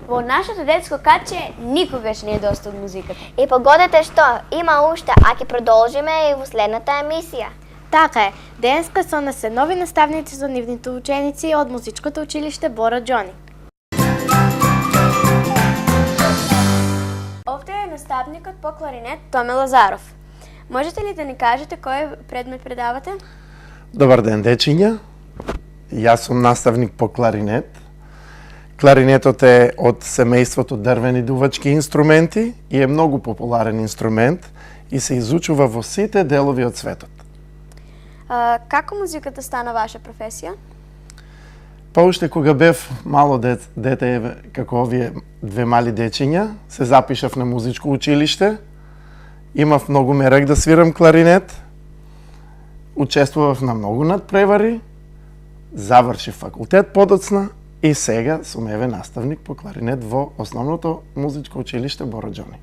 Во нашето детско каче никогаш не е доста од музиката. И погодете што, има уште, а ќе продолжиме и во следната емисија. Така е, денеска со нас се нови наставници за нивните ученици од музичкото училиште Бора Џони. Овде е наставникот по кларинет Томе Лазаров. Можете ли да ни кажете кој предмет предавате? Добар ден, дечиња. Јас сум наставник по кларинет. Кларинетот е од семејството дрвени дувачки инструменти и е многу популарен инструмент и се изучува во сите делови од светот. Како музиката стана ваша професија? Па уште кога бев мало дете, како овие две мали дечиња, се запишав на музичко училиште. Имав многу мерак да свирам кларинет. Учествував на многу надпревари. Завршив факултет подоцна и сега сум еве наставник по кларинет во основното музичко училиште Бора Џони.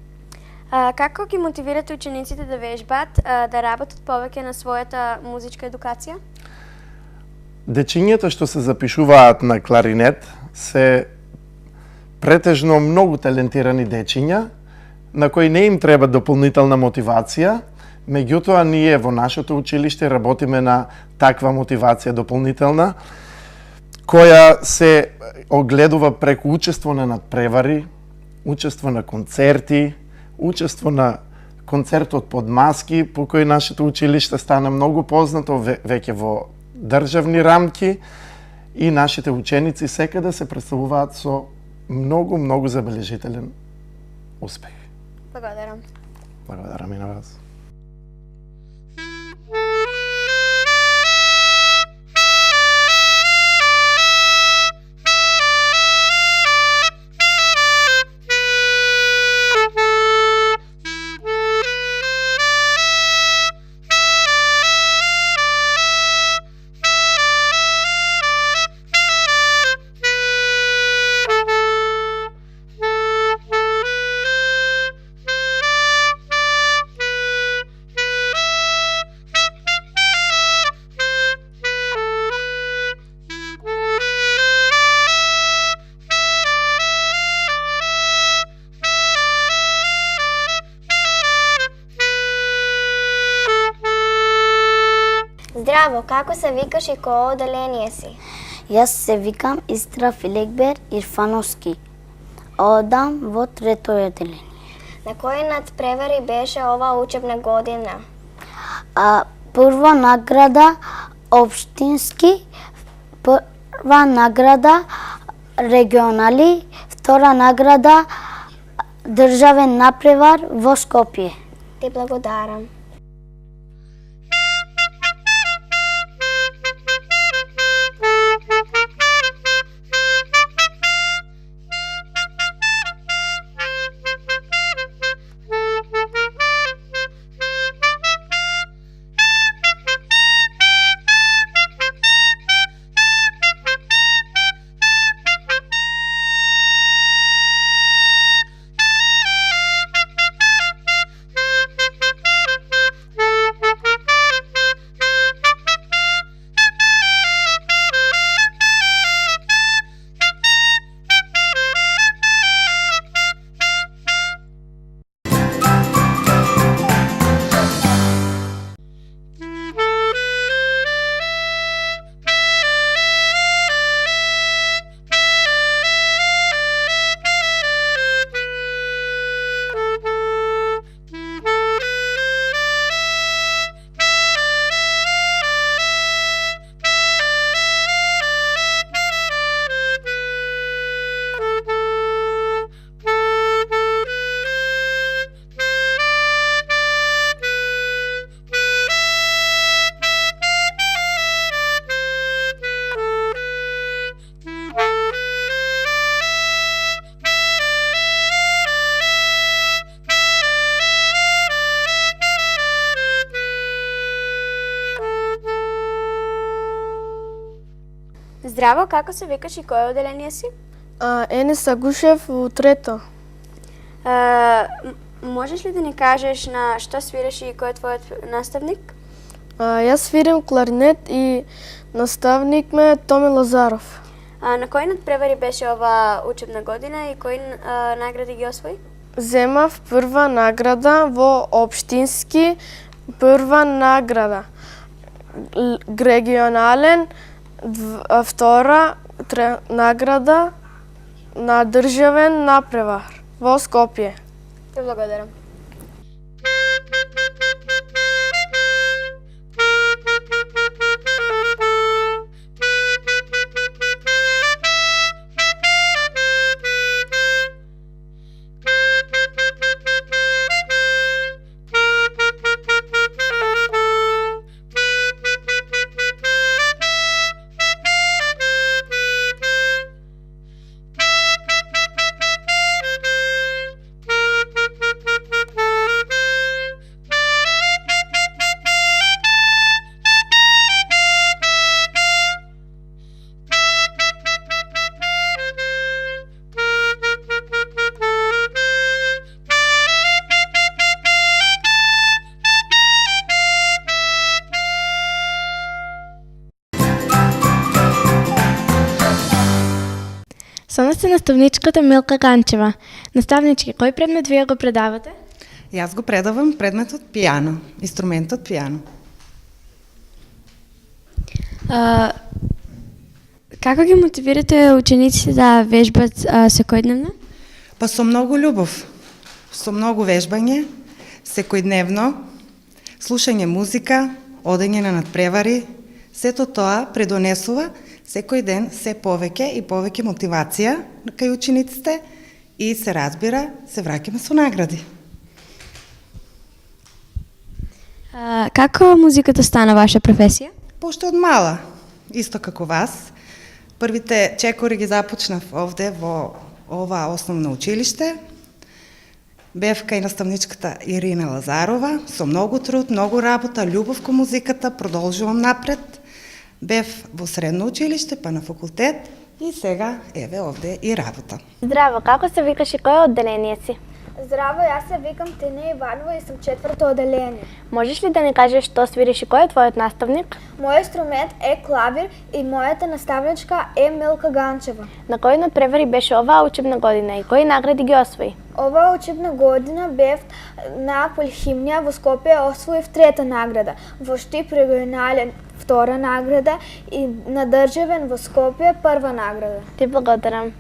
Како ги мотивирате учениците да вежбат, да работат повеќе на својата музичка едукација? Дечињата што се запишуваат на кларинет се претежно многу талентирани дечиња на кои не им треба дополнителна мотивација, меѓутоа ние во нашето училиште работиме на таква мотивација дополнителна, која се огледува преку учество на надпревари, учество на концерти, учество на концертот под маски, по кој нашето училиште стана многу познато веќе во државни рамки и нашите ученици секаде се представуваат со многу забележителен успех. Благодарам. Благодарам и на вас. Здраво, како се викаш и кој оделение си? Јас се викам Истра Филекбер Ирфановски. Одам во трето оделение. На кои надпревари беше ова учебна година? Прва награда општински, прва награда регионали, втора награда државен надпревар во Скопје. Ти благодарам. Здраво, како се викаш и кој оделение си? Енес Агушев во трето. Можеш ли да ни кажеш на што свириш и кој е твојот наставник? Јас свирам кларинет и наставник ме е Томе Лазаров. На кои надпревари беше ова учебна година и кои награди ги освои? Земав прва награда во општински, прва награда регионален, втора награда на државен напревар во Скопје. Ти благодарам. Со нас е наставничката Милка Ганчева. Наставнички, кој предмет вие го предавате? Јас го предавам предметот пијано, инструментот пијано. Како ги мотивирате учениците да вежбат секојдневно? Па со многу љубов, со многу вежбање, секојдневно, слушање музика, одење на надпревари, сето тоа предонесува секој ден се повеќе и повеќе мотивација кај учениците и се разбира, се враќаме со награди. Како музиката стана ваша професија? Пошто од мала, исто како вас, првите чекори ги започнав овде во ова основно училиште. Бев кај наставничката Ирина Лазарова, со многу труд, многу работа, љубов кон музиката, продолжувам напред. Бев во средно училиште, па на факултет и сега еве овде и работа. Здраво, како се викаш и кој е одделение си? Здраво, јас се викам Тина Иванова и сум четврто одделение. Можеш ли да ни кажеш што свириш и кој е твојот наставник? Мојот инструмент е клавир и мојата наставничка е Милка Ганчева. На кој надпревари беше оваа учебна година и кои награди ги освои? Оваа учебна година бев на Полихимија во Скопје, освоив трета награда. Во Штип регионален втора награда и на државен во Скопје прва награда. Ти благодарам.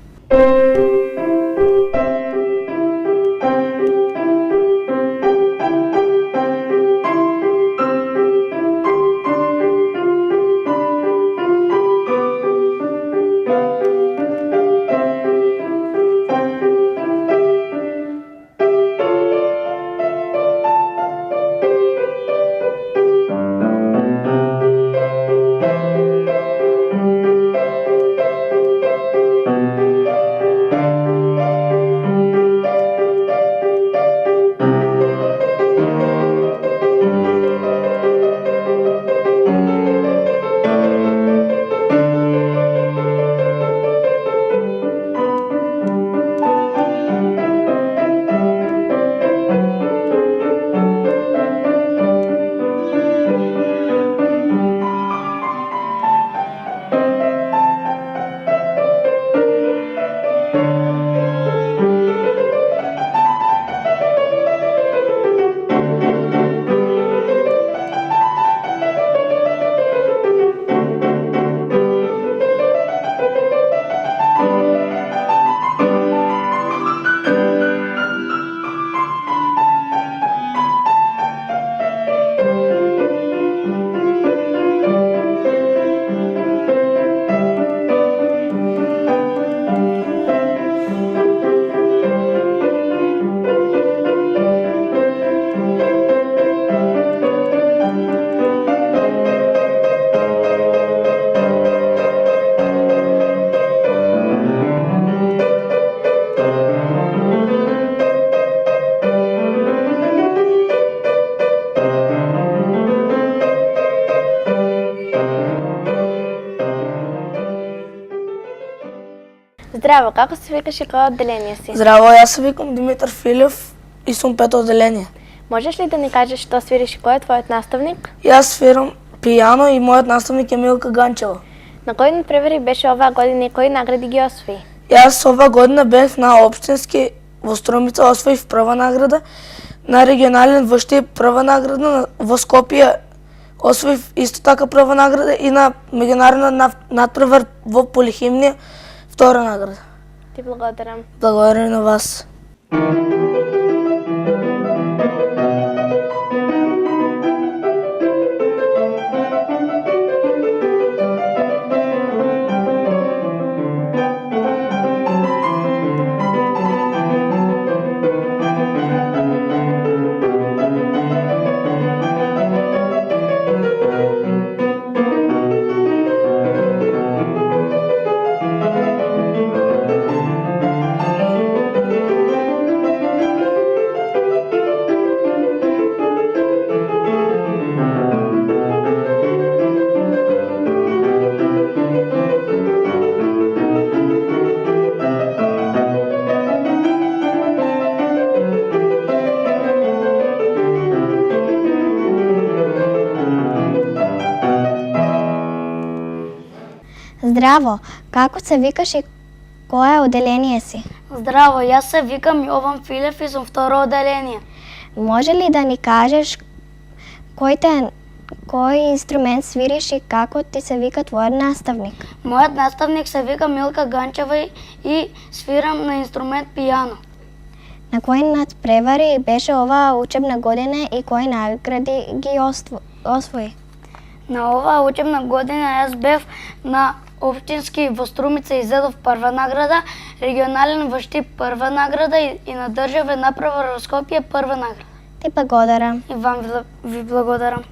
Здраво, како се викаш и кој одделение си? Здраво, јас се викам Димитар Филев и сум пето одделение. Можеш ли да ни кажеш што свириш и кој е твојот наставник? Јас свирам пијано и мојот наставник е Милка Ганчева. На кои надпревари беше оваа година и кои награди ги освои? Јас ова година бев на општински во Струмица, освоив прва награда, на регионален во Штип прва награда, во Скопје освоив исто така прва награда и на меѓународна надпревар во полихимнија втора награда. Ти благодарам. Благодарам на вас. Здраво, како се викаш и кое оделение си? Здраво, јас се викам Јован Филев и сум второ оделение. Може ли да ни кажеш кој инструмент свириш и како ти се вика твојот наставник? Мојот наставник се вика Милка Ганчева и свирам на инструмент пијано. На кои надпревари беше оваа учебна година и кои награди ги освои? На оваа учебна година јас бев на општински во Струмица и зедов прва награда, регионален во Штип прва награда и на државен надпревар во Скопје прва награда. Ти благодарам. И вам ви благодарам.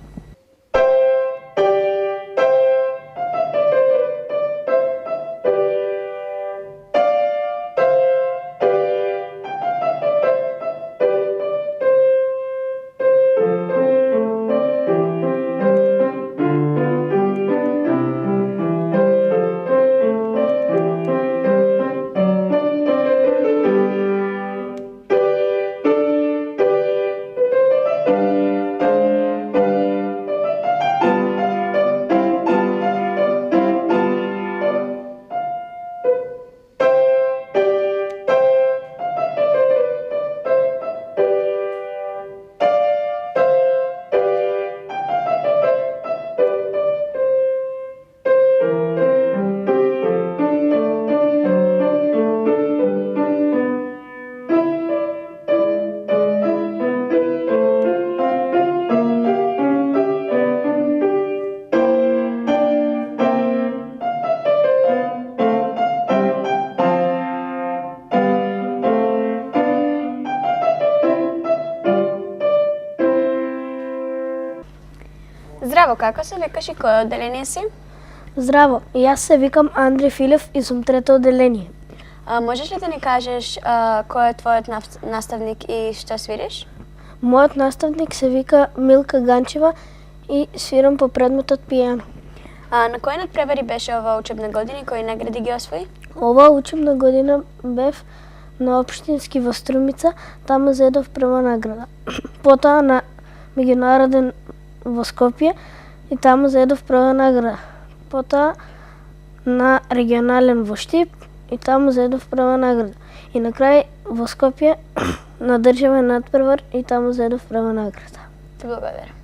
Здраво, како се викаш и кое оделение си? Здраво, јас се викам Андри Филев и сум трето оделение. Можеш ли да ни кажеш кој е твојот наставник и што свириш? Мојот наставник се вика Милка Ганчева и свирам по предметот пијано. На кои надпревари беше ова учебна година и кои награди ги освои? Ова учебна година бев на општински во Струмица, таму зедов прва награда. Потоа на меѓународен во Скопје и таму зедов прва награда. Потоа на регионален во Штип и таму зедов прва награда. И на крај во Скопје на државен надпревар и таму зедов прва награда. Ти благодарам.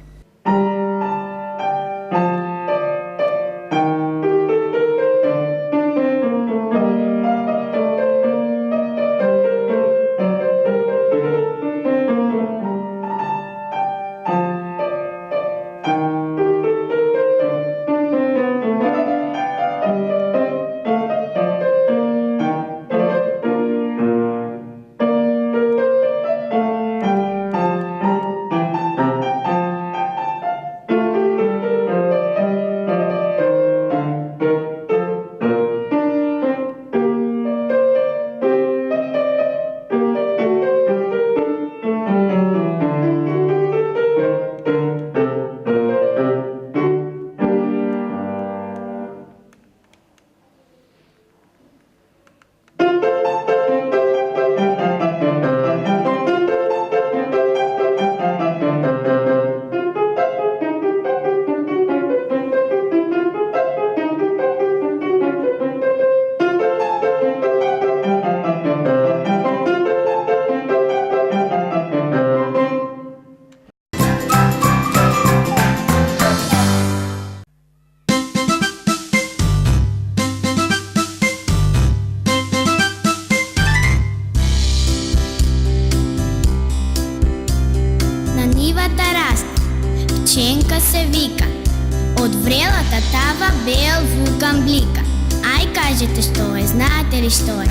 Ученка се вика, од врелата тава бел вулкан блика. Ај кажете што е, знаете ли што е?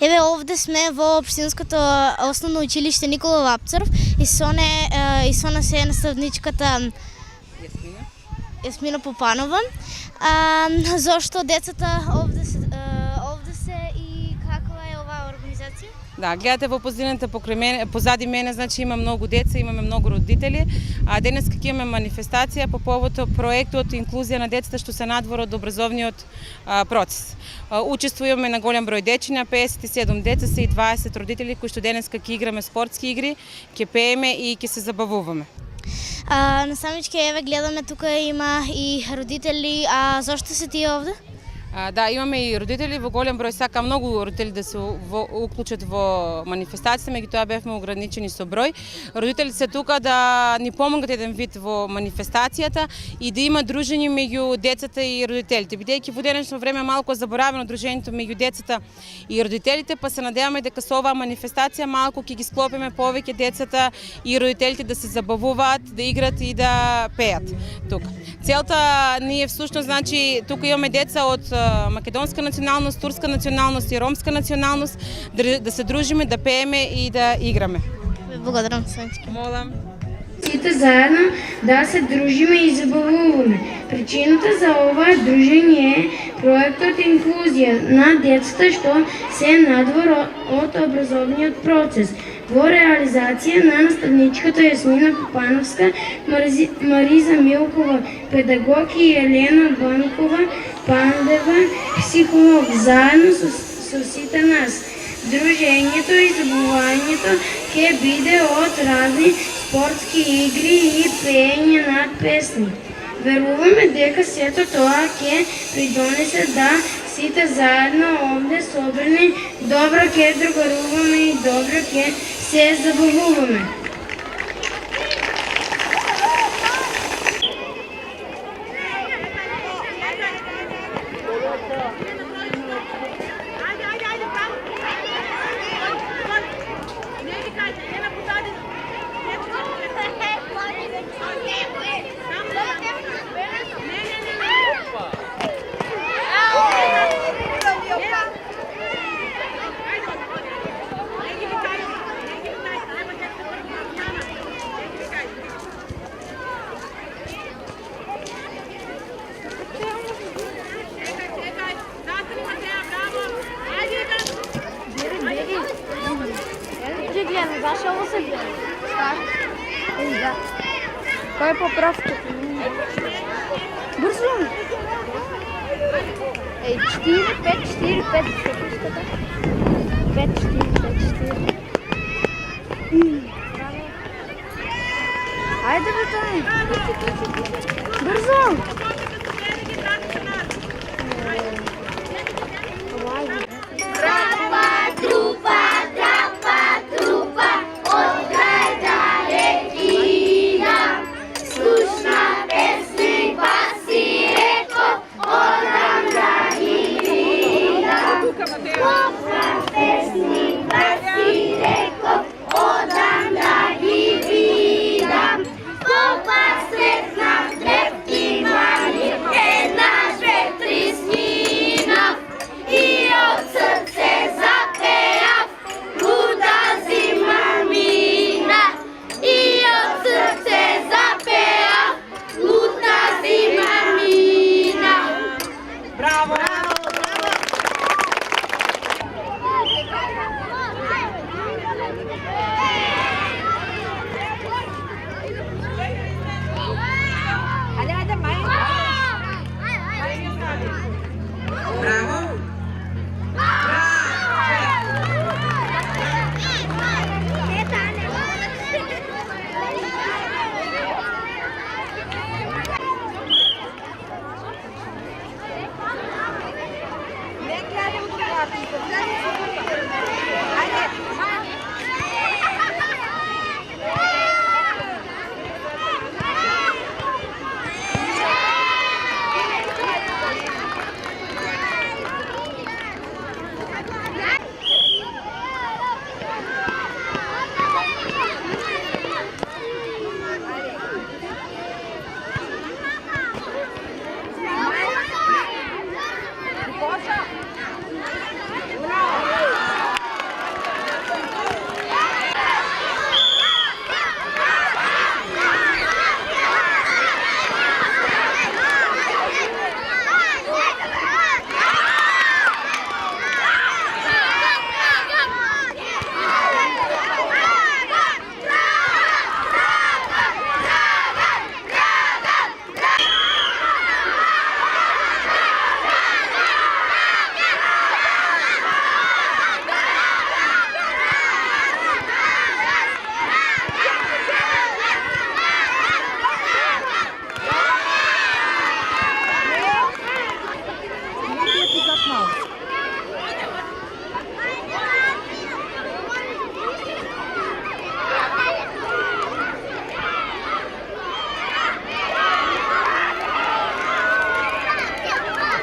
Еве овде сме во општинското основно училиште Никола Вапцаров и со нас е наставничката Јасмина Попанова. Зошто децата овде се и каква е оваа организација? Да, гледате во позадината позади мене, значи има многу деца, имаме многу родители. А денес ќе имаме манифестација по повод проектот инклузија на децата што се надвор од образовниот процес. Учествуваме на голем број дечиња, 57 деца се и 20 родители кои што денес ќе играме спортски игри, ќе пееме и ќе се забавуваме. Насамички еве гледаме тука има и родители, а зошто се тие овде? Да, имаме и родители во голем број, сака многу родители да се уклучат во манифестацијата, меѓутоа бевме ограничени со број. Родителите се тука да ни помогнат еден вид во манифестацијата и да има дружење меѓу децата и родителите. Бидејќи во денешно време малку заборавено дружењето меѓу децата и родителите, па се надеваме дека со оваа манифестација малку ќе ги склопиме повеќе децата и родителите да се забавуваат, да играт и да пеат тука. Целта ни е всушност, значи, тука имаме деца од македонска националност, турска националност и ромска националност, да се дружиме, да пееме и да играме. Благодарам, Сонечка. Молам. Сите заедно да се дружиме и забавуваме. Причината за ова дружење е проектот инклузија на децата што се надвор од образовниот процес. Во реализација на наставничката Јасмина Попановска, Мариза Милкова, педагог и Елена Банкова Пандева, психолог, заедно со сите нас. Дружењето и забавувањето ќе биде од разни спортски игри и пеење на песни. Веруваме дека сето тоа ќе придонесе да сите заедно овде собрани добро ќе другаруваме и добро ќе се забавуваме. Кой е поправка? Бързо! 4, 5, 4, 5. 5, 4, 5, 4. Айде бе тай! Бързо!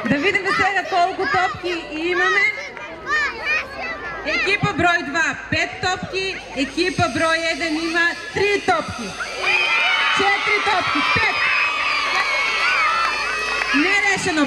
Да видим сега колко топки имаме. Екипа брой 2 5 топки, екипа брой 1 има 3 топки. 4 топки, 5. Не решено, 5-5.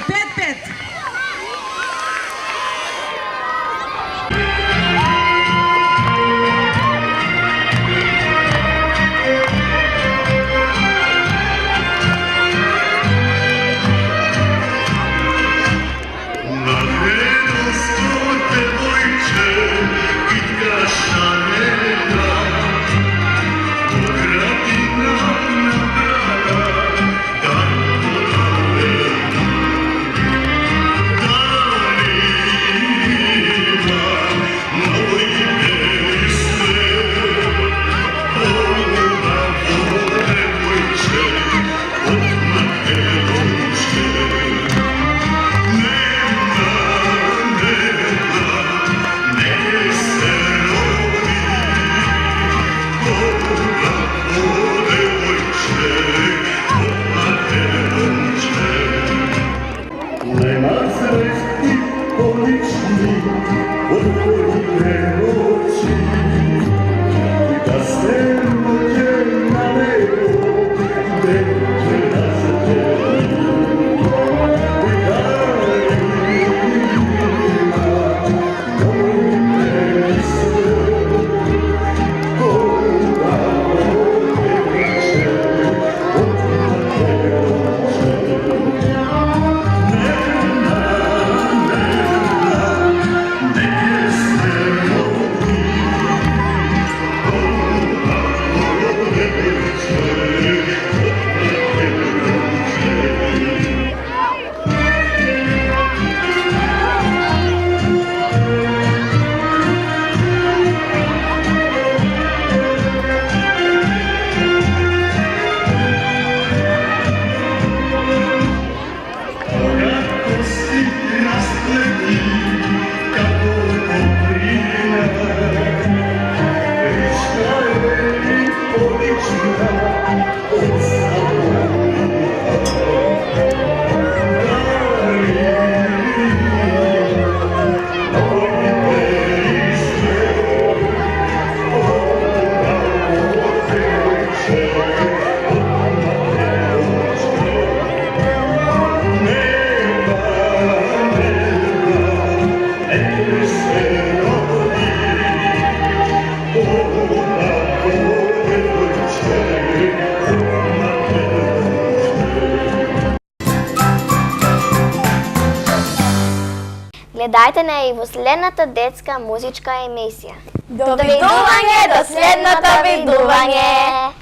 Гледајте не и во следната детска музичка емисија. До видување, до следното видување!